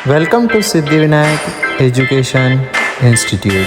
Welcome to Siddhivinayak Education Institute.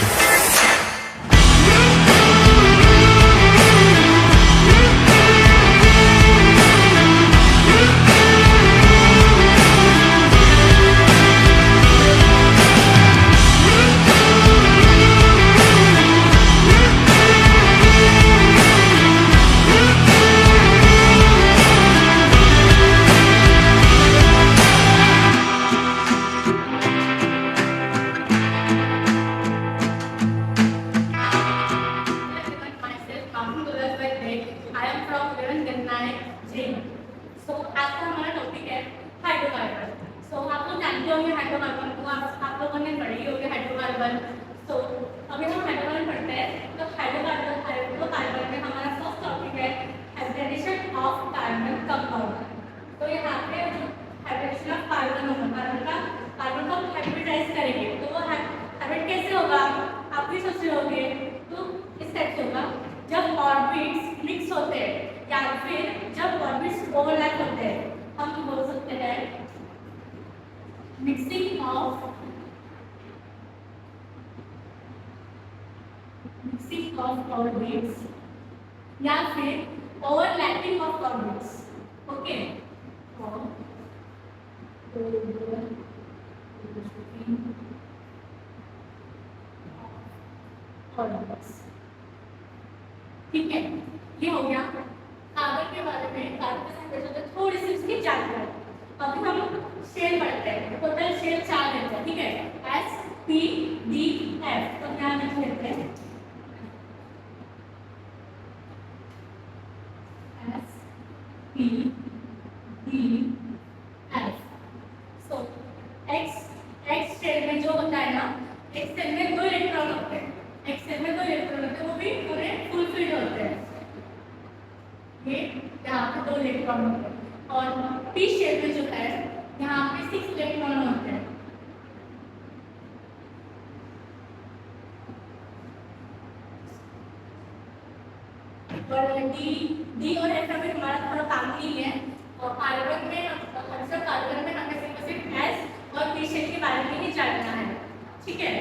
Myself, Mamu Dolas by Greg. I am from Viran Gannai, Jain. So आज का हमारा topic है hydrocarbon. So आप लोग जानते होंगे हाइड्रोकार्बन को, आप लोगों ने पढ़ी होगी हाइड्रोकार्बन. So अभी हम हाइड्रोकार्बन पढ़ते हैं. तो हाइड्रोकार्बन में हमारा फर्स्ट टॉपिक है हाइब्रिडेशन ऑफ कार्बन कंपाउंड. तो यहाँ पे जो हाइब्रिडेशन ऑफ कार्बन होगा, कार्बन को हाइब्रिडाइज करेंगे. तो वो हाइब्रिड कैसे होगा आप भी सोच रहे होंगे. तो इस टाइप से होगा जब ऑर्बिट्स मिक्स होते हैं या फिर जब ऑर्बिट्स ओवरलैप होते हैं, हम बोल सकते हैं मिक्सिंग ऑफ ऑर्बिट्स या फिर ओवरलैपिंग ऑफ ऑर्बिट्स. ओके, ठीक है. ये हो गया कार्बन के बारे में. कार्बन के थोड़ी सी उसकी जानकारी. अभी हम शेल पढ़ते हैं. टोटल शेल 4 रहते हैं. ठीक है, S P D F. तो ध्यान लिख लेते हैं S P D F. सो X शेल में जो होता है ना, X शेल में 2 इलेक्ट्रॉन होते हैं. X शेल में 2 इलेक्ट्रॉन होते हैं, वो भी पूरे फुलफिल्ड होते हैं. ये यहाँ पे 2 इलेक्ट्रॉन होते हैं. और P शेल में जो है यहाँ पे 6 इलेक्ट्रॉन होते हैं. और D और F में हमारा थोड़ा काम नहीं है. और कार्बन में हमें सिर्फ S और P शेल के बारे में ही जानना है. ठीक है.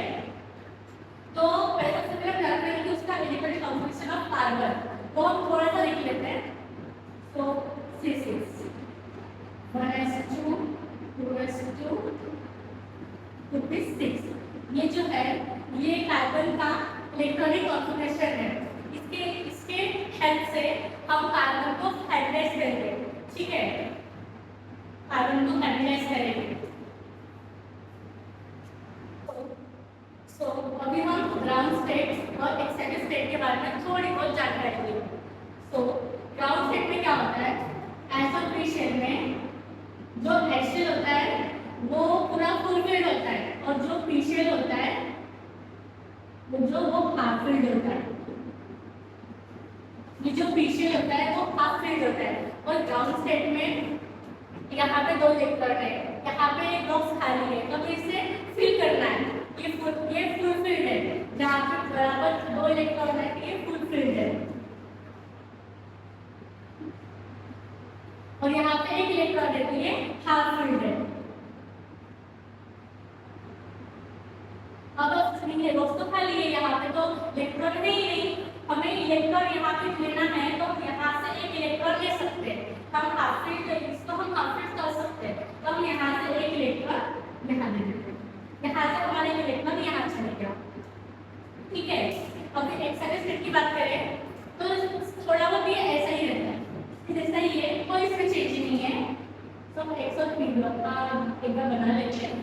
तो पहले सबसे पहले हम जानते हैं कि उसका एलिमेंटरी कॉम्पोजिशन ऑफ कार्बन को हम थोड़ा सा लिख लेते हैं. तो C6 1s2 2s2 6. ये जो है ये कार्बन का इलेक्ट्रॉनिक कॉन्फिगरेशन है. इसके हेल्प से हम कार्बन को हाइब्रिडाइज करेंगे. ठीक है, कार्बन को हाइब्रिडाइज करेंगे. तो अभी हम ग्राउंड स्टेट और एक्साइटेड स्टेट के बारे में थोड़ी बहुत जानकारी लेंगे. तो ग्राउंड स्टेट में क्या होता है, एज शेल में जो एच शेल होता है वो पूरा फुल फिल्ड होता है, और जो पी शेल होता है वो हाफ फिल्ड होता है. ये जो पी शेल होता है वो हाफ फिल्ड होता है. और ग्राउंड स्टेट में यहाँ पे 2 इलेक्ट्रॉन है, यहाँ पे एक बॉक्स खाली है, तो इसे फिल करना है. ये फुल फिल्ड है. जहाँ पे बराबर 2 इलेक्ट्रॉन है, ये फुल फिल्ड है. और यहाँ पे 1 इलेक्ट्रॉन है, तो ये हाफ फिल्ड है. अब सुनिए, बॉक्स तो खाली है, यहाँ पे तो इलेक्ट्रॉन है ही नहीं. हमें इलेक्ट्रॉन यहाँ पे लेना है, तो यहाँ से 1 इलेक्ट्रॉन ले सकते हैं. हम हाफ फिल्ड, इसको हम हाफ फिल्ड कर सकते हैं. तो हम यहाँ से 1 इलेक्ट्रॉन यहाँ दे देते हैं. यहाँ से हमारे इलेक्ट्रॉन यहाँ चले गया. ठीक है. अब एक्साइटेड स्टेट की बात करें तो थोड़ा बहुत ये ऐसा ही रहता है, जैसा ही है, कोई इसमें चेंज नहीं है. तो हम 103 का एक बार बना लेते हैं.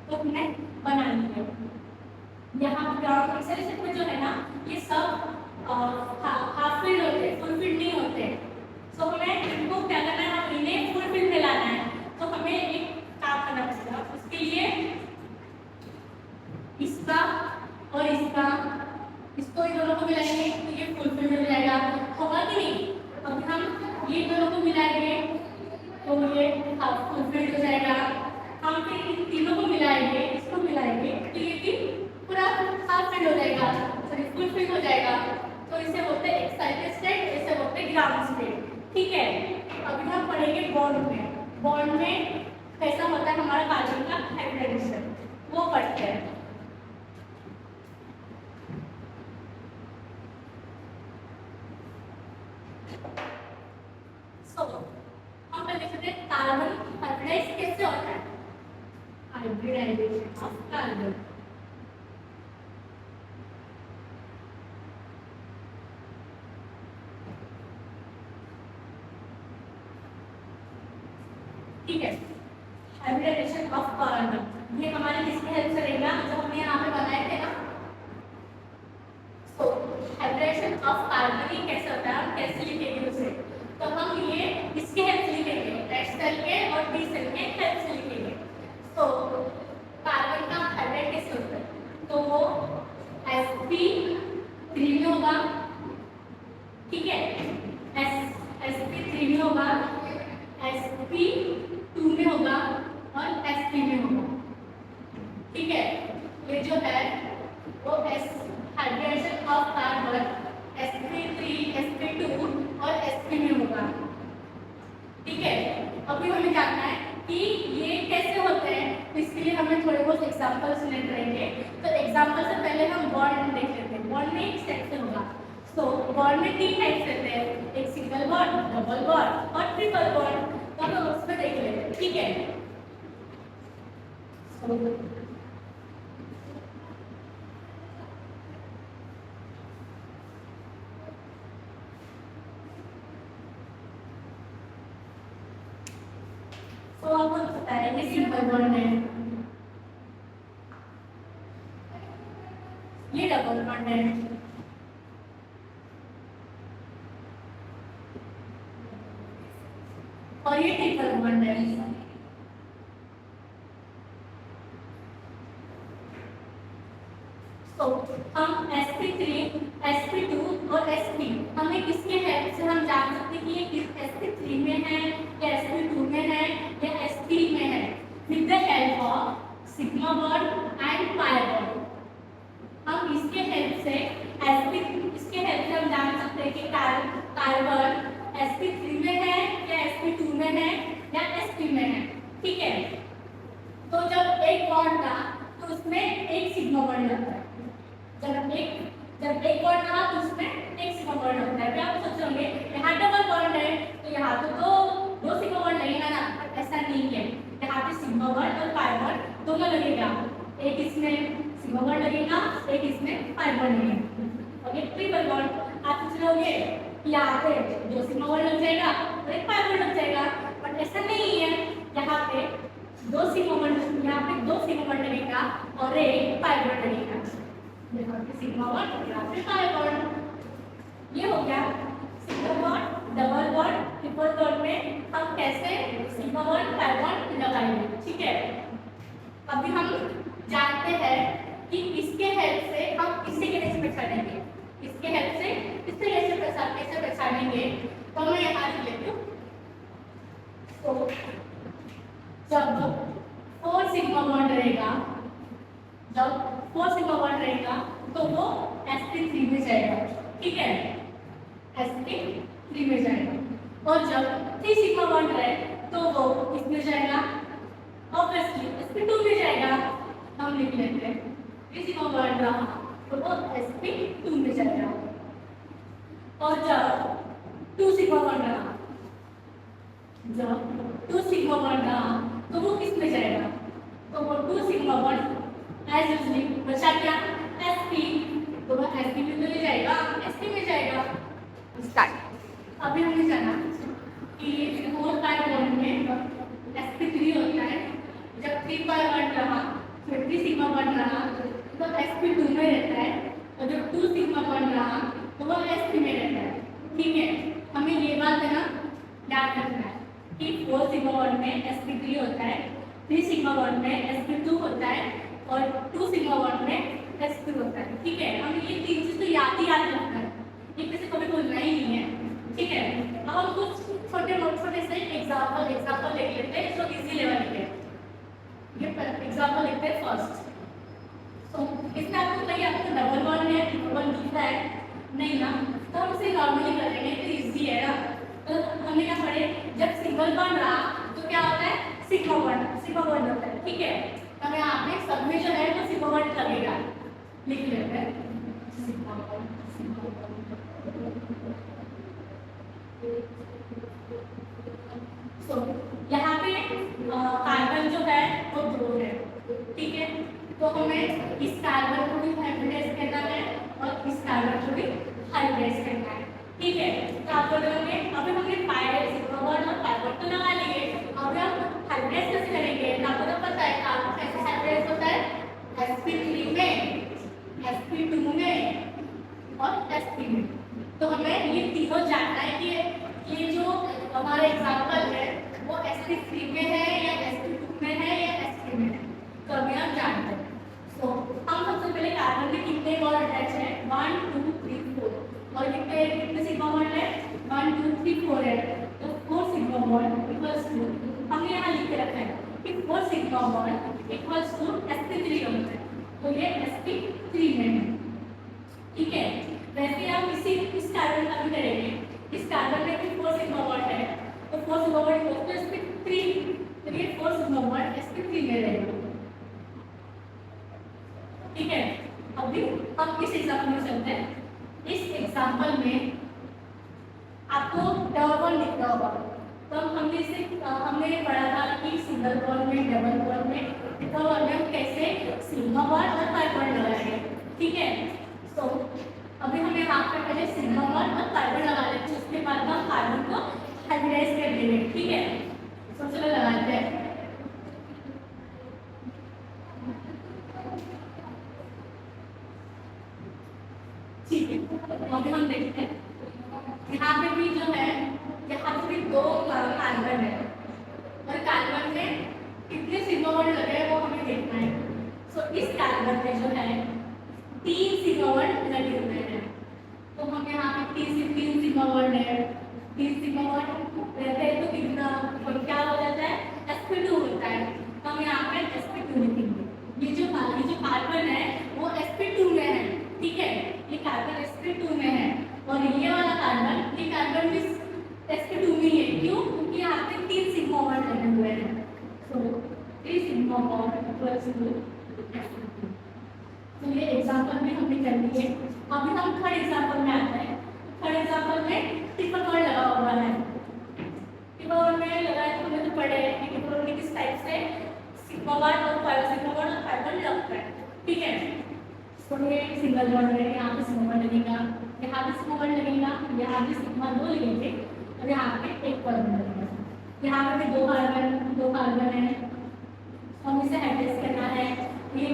तो हमने बना लिया. यहाँ ग्राउंड एक्साइटेड स्टेट में जो है ना, ये सब हाफ फील्ड होते हैं, फुल फील्ड नहीं होते. सो हमें इनको क्या करना है, हम इन्हें फुल फील्ड में लाना है. तो हमें एक काम करना पड़ेगा. उसके लिए इसका और इसको इन दोनों को मिलाएंगे तो ये फुल फील्ड हो जाएगा. होगा कि नहीं? अब हम ये दोनों को मिलाएंगे तो ये फुल फील्ड हो जाएगा. हम फिर इन तीनों को मिलाएंगे, इसको मिलाएंगे तो ये भी पूरा हाफ फील्ड हो जाएगा, सॉरी फुल फील्ड हो जाएगा. तो इस सल्फेट स्टेट, इसे बोलते हैं ग्राउंड स्टेट। ठीक है, अभी हम पढ़ेंगे बॉन्ड में। बॉन्ड में कैसा होता है हमारा कार्बन का हाइब्रिडाइजेशन, वो पढ़ते हैं। हम पहले देखते हैं कार्बन हाइब्रिडाइज कैसे होता है। हाइब्रिडाइजेशन ऑफ कार्बन, ठीक है। हाइब्रिडाइजेशन ऑफ कार्बन ये हमारे किसकी हेल्प से रहेगा, जो हमने यहाँ पे बनाए थे ना। तो हाइब्रिडेशन ऑफ कार्बन ये कैसे होता है, हम कैसे लिखेंगे उसे, तो हम ये इसके हेल्प से लिखेंगे, H सेल के और D सेल के हेल्प से लिखेंगे। तो कार्बन का हाइब्रिड कैसे होता है, तो वो sp3 में होगा, ठीक है, sp3 में होगा, sp2 में होगा और sp में होगा, ठीक है। ये जो है वो hybridisation of carbon sp3, sp2 और sp में होगा, ठीक है। अभी हमें जानना है कि ये कैसे होते हैं, तो इसके लिए हमें थोड़े बहुत एग्जांपल्स लेने पड़ेंगे। तो एग्जांपल से पहले हम बॉन्ड देख लेते हैं। बॉन्ड में एक सेक्शन होगा, तो बॉन्ड में 3 टाइप्स रहते हैं, एक सिंगल बॉन्ड, डबल बॉन्ड और ट्रिपल बॉन्ड। तो हम उसमें देख लेते हैं, ठीक है। तो आपको पता है ये सिंगल बॉन्ड है, ये डबल बॉन्ड है, और ये ट्रिपल बॉन्ड है। तो हम sp3, sp2 और sp हमें किसके हेल्प से हम जान सकते हैं कि ये किस sp3 में है या sp2 में है या sp में है, with the help of sigma bond and pi bond. हम इसके हेल्प से इसके हेल्प से हम जान सकते हैं कि कार्बन sp3 में है या sp2 में है या sp में है, ठीक है। तो जब एक बॉन्ड था तो उसमें एक सिग्मा बॉन्ड लगता है, जब एक बॉन्ड रहा तो उसमें एक सिग्मा बॉन्ड लगता है। फिर आप सोचोगे यहाँ डबल बॉन्ड है तो यहाँ तो दो सिग्मा बॉन्ड लगेगा ना, ऐसा नहीं है। यहाँ पे सिग्मा बॉन्ड और पाई बॉन्ड दोनों लगेगा, एक इसमें सिग्मा बॉन्ड लगेगा, एक इसमें पाई बॉन्ड लगेगा। और ये ट्रिपल बॉन्ड आप सोचोगे यहाँ पे 2 सिग्मा बॉन्ड लग जाएगा और एक पाई बॉन्ड लग जाएगा, बट ऐसा नहीं है। यहाँ पे 2 सिग्मा बॉन्ड, यहाँ पे 2 सिग्मा बॉन्ड लगेगा और एक पाई बॉन्ड लगेगा। यहाँ पे सिग्मा बॉन्ड, यहाँ पे पाई बॉन्ड। ये हो गया single bond, double bond, triple bond में हम कैसे सिग्मा बॉन्ड, पाई बॉन्ड लगाएंगे, ठीक है। अभी हम जानते हैं कि इसके हेल्प से हम इससे कैसे पहचानेंगे, इसके हेल्प से इससे कैसे पहचानेंगे, तो मैं यहाँ लिख लेती हूँ। तो जब 4 सिग्मा बॉन्ड रहेगा, जब 4 सिग्मा बॉन्ड रहेगा तो वो sp3 में जाएगा, ठीक है, sp3 में जाएगा। और जब 3 सिग्मा बॉन्ड रहे तो वो इसमें जाएगा, ऑब्वियसली sp2 में जाएगा। हम लिख लेते हैं 3 सिग्मा बॉन्ड रहा तो वो sp2 में जाएगा। और जब 2 सिग्मा बॉन्ड रहा, जब 2 सिग्मा बॉन्ड रहा तो वो किस में जाएगा, तो वो 2 सिग्मा बॉन्ड एज यूजुअली बचा क्या, sp, तो वो sp में तो जाएगा, sp में जाएगा। स्टार्ट। अभी हमने जाना कि 4 पाई बॉन्ड में sp3 होता है, जब 3 पाई बॉन्ड रहा फिर 3 सिग्मा बॉन्ड रहा तो sp2 में रहता है, और जब 2 सिग्मा बॉन्ड रहा तो वो sp में रहता है, ठीक है। हमें ये बात है ना याद रखना है कि 4 सिग्मा बॉन्ड में sp3 होता है, 3 सिग्मा बॉन्ड में sp2 होता है और 2 सिग्मा बॉन्ड में sp होता है, ठीक है। हमें ये 3 चीज तो याद रखना है, ये किसी को भी भूलना ही नहीं है, ठीक है। अब हम कुछ छोटे से एग्जांपल देख लेते हैं जो इजी लेवल के। ये एग्जांपल देखते हैं फर्स्ट। तो इसमें आपको कहीं आपको डबल बॉन्ड है, ट्रिपल बॉन्ड दिखता है नहीं ना, तो हम इसे नॉर्मल सिंबल बन रहा तो क्या होता है, सिग्मा बॉन्ड होता है, ठीक है। अब यहाँ पे सब में जो है वो सिग्मा बॉन्ड लगेगा, लिख लेते हैं सिग्मा बॉन्ड। तो यहाँ पे कार्बन जो है वो 2 है, ठीक है। तो हमें इस कार्बन को भी हाइब्रिडाइज करना है और इस कार्बन को भी हाइब्रिडाइज करना है, ठीक है। तो आप बोलोगे अभी हमने सिग्मा बॉन्ड और कार्बन तो लगा लिए, अभी हम हाइब्रिडाइज कैसे करेंगे? आपको तो पता है कार्बन कैसे हाइब्रिडाइज होता है, sp3 में, sp2 में और sp में। तो हमें ये तीनों जानना है कि ये जो हमारा एग्जांपल है वो sp3 में है या sp2 में है या sp में है, तो अभी हम जानते हैं। तो हम सबसे पहले कार्बन में कितने बॉन्ड अटैच है, 1 2 3 4, और कितने सिग्मा बॉन्ड है, 1 2 3 4 है। तो 4 सिग्मा बॉन्ड इक्वल्स टू, हमने यहाँ लिख के रखा है कि 4 sigma bond equals to sp3 होता है, तो ये sp3 में है, ठीक है। वैसे हम इस कार्बन का भी करेंगे, इस कार्बन में भी 4 सिग्मा बॉन्ड है, तो 4 sigma bond equals to sp3, तो ये 4 सिग्मा बॉन्ड sp3 में रहेगा, ठीक है। अभी हम इस एग्जांपल में चलते हैं। इस एग्जांपल में आपको डबल बॉन्ड लिखना होगा, तो हमने पढ़ा था कि सिंगल बॉन्ड में, डबल बॉन्ड में, ट्रिपल बॉन्ड में हम कैसे सिग्मा बॉन्ड और पाई बॉन्ड लगाएंगे, ठीक है। तो अभी हमें यहाँ पे पहले सिग्मा बॉन्ड और पाई बॉन्ड लगा लेते हैं, उसके बाद हम कार्बन को हाइब्रिडाइज कर देंगे, ठीक है। तो चलो लगाते हैं। ठीक है, अभी हम देखते हैं यहाँ पे भी जो है, यहाँ पे भी 2 कार्बन है और कार्बन में कितने सिग्मा बॉन्ड लगे हैं वो हमें देखना है। सो इस कार्बन में जो है 3 सिग्मा बॉन्ड लगे हुए हैं, तो हम यहाँ पे 3 सिग्मा बॉन्ड है, 3 सिग्मा बॉन्ड रहते हैं तो कितना क्या हो जाता है, sp2 होता है, तो हम यहाँ पे sp2 लिखेंगे। ये जो कार्बन है वो sp2 में है, ठीक है, ये कार्बन sp2 में है और ये वाला कार्बन, ये कार्बन भी sp2 में है, क्यों? क्योंकि यहाँ पे 3 सिग्मा बॉन्ड लगे हुए हैं, तो 3 sigma bond equals to sp2। तो ये एग्जांपल में हमने कर लिए। अभी हम थर्ड एग्जांपल में आते हैं। थर्ड एग्जांपल में ट्रिपल बॉन्ड लगा हुआ है, ट्रिपल बॉन्ड में लगा है तो हमें तो पढ़े हैं कि ट्रिपल बॉन्ड किस टाइप से सिग्मा बॉन्ड और सिग्मा बॉन्ड और पाई बॉन्ड लगता है, ठीक है। तो ये सिंगल बॉन्ड है, यहाँ पे सिग्मा बॉन्ड लगेगा, यहाँ पे सिग्मा बॉन्ड लगेगा, यहाँ पे सिग्मा 2 लगेंगे और यहाँ पे एक बॉन्ड लगेगा। यहाँ पे भी 2 कार्बन है, हम इसे हाइब्रिडाइज करना है। ये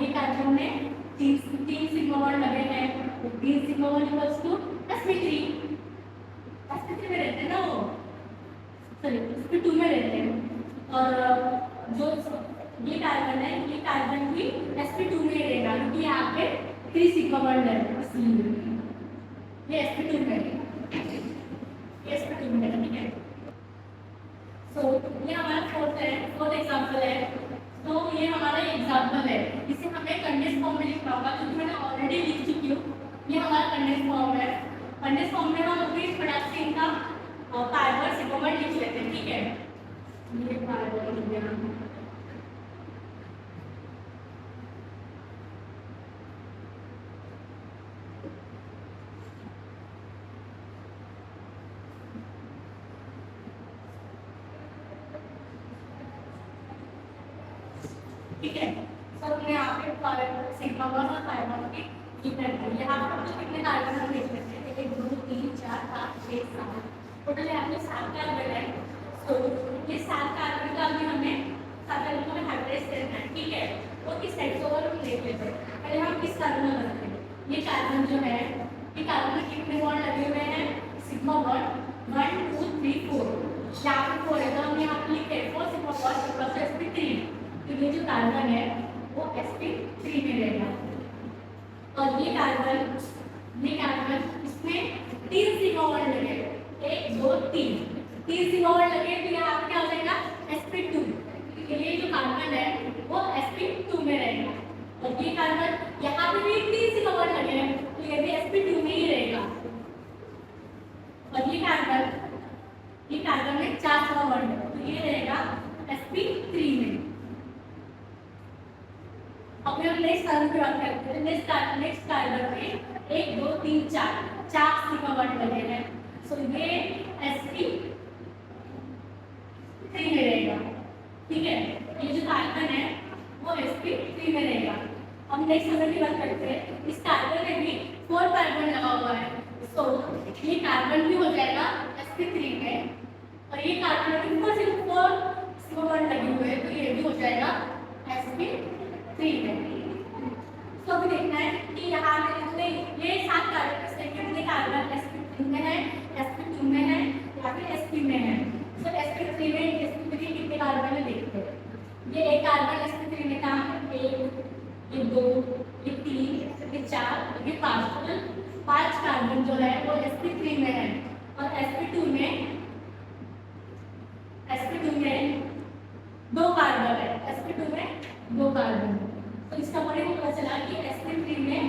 कार्बन में 3 सिग्मा बॉन्ड लगे हैं, तो 3 sigma bond equals to sp3 में रहते हैं ना वो, सॉरी sp2 में रहते हैं, और जो ये कार्बन है, ये कार्बन भी sp2 में रहेगा क्योंकि यहाँ पे 3 सिग्मा बॉन्ड है, इसलिए ये sp2 में है, ये sp2 में है, ठीक है। सो ये हमारा फोर्थ एग्जांपल है। तो ये हमारा एग्जांपल है, इसे हमें कंडेंस फॉर्म में लिखना होगा क्योंकि मैंने ऑलरेडी लिख चुकी हूँ। ये हमारा कंडेंस फॉर्म है, कंडेंस फॉर्म में हम अभी फटाक से इनका कार्बन सिग्मा बॉन्ड लिख लेते हैं, ठीक है। ये कार्बन लिख दिया, ठीक है। तो हमने यहाँ पे सिग्मा बॉन्ड और पाई बॉन्ड की लिखना है। यहाँ पर तो कितने कार्बन हम लिख सकते हैं, 1 2 3 4 5 6 7, टोटल यहाँ पे 7 कार्बन है। तो ये 7 कार्बन का भी हमें 7 कार्बन को हाइब्रिडाइज करना है, ठीक है। तो इस साइड को और हम देख लेते हैं, पहले हम इस कार्बन में करते हैं। ये कार्बन जो है, ये कार्बन में कितने बॉन्ड लगे हुए हैं, सिग्मा बॉन्ड 1 2 3 4, यहाँ पे 4 है तो हम यहाँ पे लिखते हैं 4 सिग्मा बॉन्ड प्लस sp3, तो ये जो कार्बन है वो sp3 में रहेगा। और ये कार्बन इसमें 3 सिग्मा बॉन्ड लगे, 1 2 3 सिग्मा बॉन्ड लगे, तो यहाँ पे क्या हो जाएगा sp2, तो ये जो कार्बन है वो sp2 में रहेगा। और ये कार्बन यहाँ पे भी 3 सिग्मा बॉन्ड लगे हैं, तो ये भी sp2 में ही रहेगा। और ये कार्बन में 4 सिग्मा कार्बन की बात करते हैं, नेक्स्ट कार्बन में 1 2 3 4 सिग्मा बॉन्ड लगे हैं। सो ये sp3 में रहेगा, ठीक है। ये जो कार्बन है वो sp3 में रहेगा। हम नेक्स्ट नंबर की बात करते हैं, इस कार्बन में भी 4 कार्बन लगा हुआ है, सो ये कार्बन भी हो जाएगा sp3 में, और ये कार्बन में भी सिर्फ 4 सिग्मा बॉन्ड लगे हुए हैं, तो ये भी हो जाएगा sp3 में। तो अभी देखना है कि यहाँ पे ये 7 कार्बन में से कितने कार्बन sp3 में है, sp2 में है या फिर sp में है। तो sp3 में sp3 कितने कार्बन है देखते हैं। ये एक कार्बन sp3 में कहाँ है, 1 ये 2 ये 3 ये 4 ये 5, टोटल 5 कार्बन जो है वो sp3 में है, और sp2 में 2 कार्बन है, sp2 में 2 कार्बन। तो इसका मतलब पता चला कि sp3 में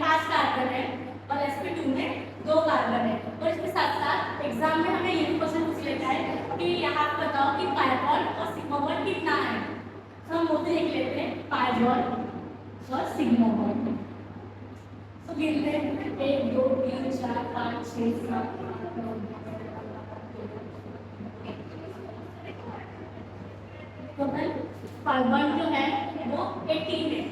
5 कार्बन है और sp2 में 2 कार्बन है। और इसके साथ साथ एग्जाम में हमें ये भी क्वेश्चन पूछ लेता है कि यहाँ बताओ कि पाई बॉन्ड और सिग्मा बॉन्ड कितना है। तो हम मोटे लिख लेते हैं पाई बॉन्ड और सिग्मा बॉन्ड। तो गिनते हैं 1 2 3 4 5 6 7 8 9 टोटल कार्बन जो है वो 18 है।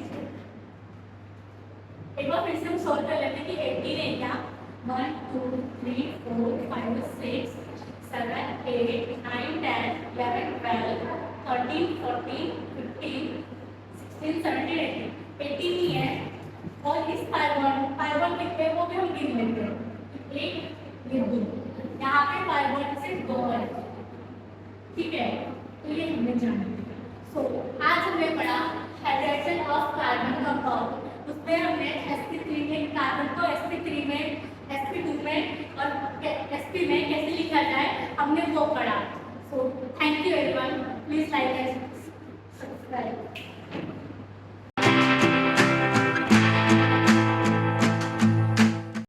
एक बार फिर से हम सॉल्व कर लेते हैं कि 18 है क्या, 1 2 3 4 5 6 7 8 9 10 11 12 13 14 15 16 17 18 ही है। और इस कार्बन कितने वो भी हम गिन लेते हैं, 1 ये 2, यहाँ पे कार्बन सिर्फ 2 है, ठीक है। तो ये हमने जाना। सो आज हमने पढ़ा हाइड्रेशन ऑफ कार्बन कंपाउंड, उसमें हमने sp3 में कार्बन को sp3 में sp2 में और sp में कैसे लिखा जाए हमने वो पढ़ा। So thank you everyone, please like and subscribe.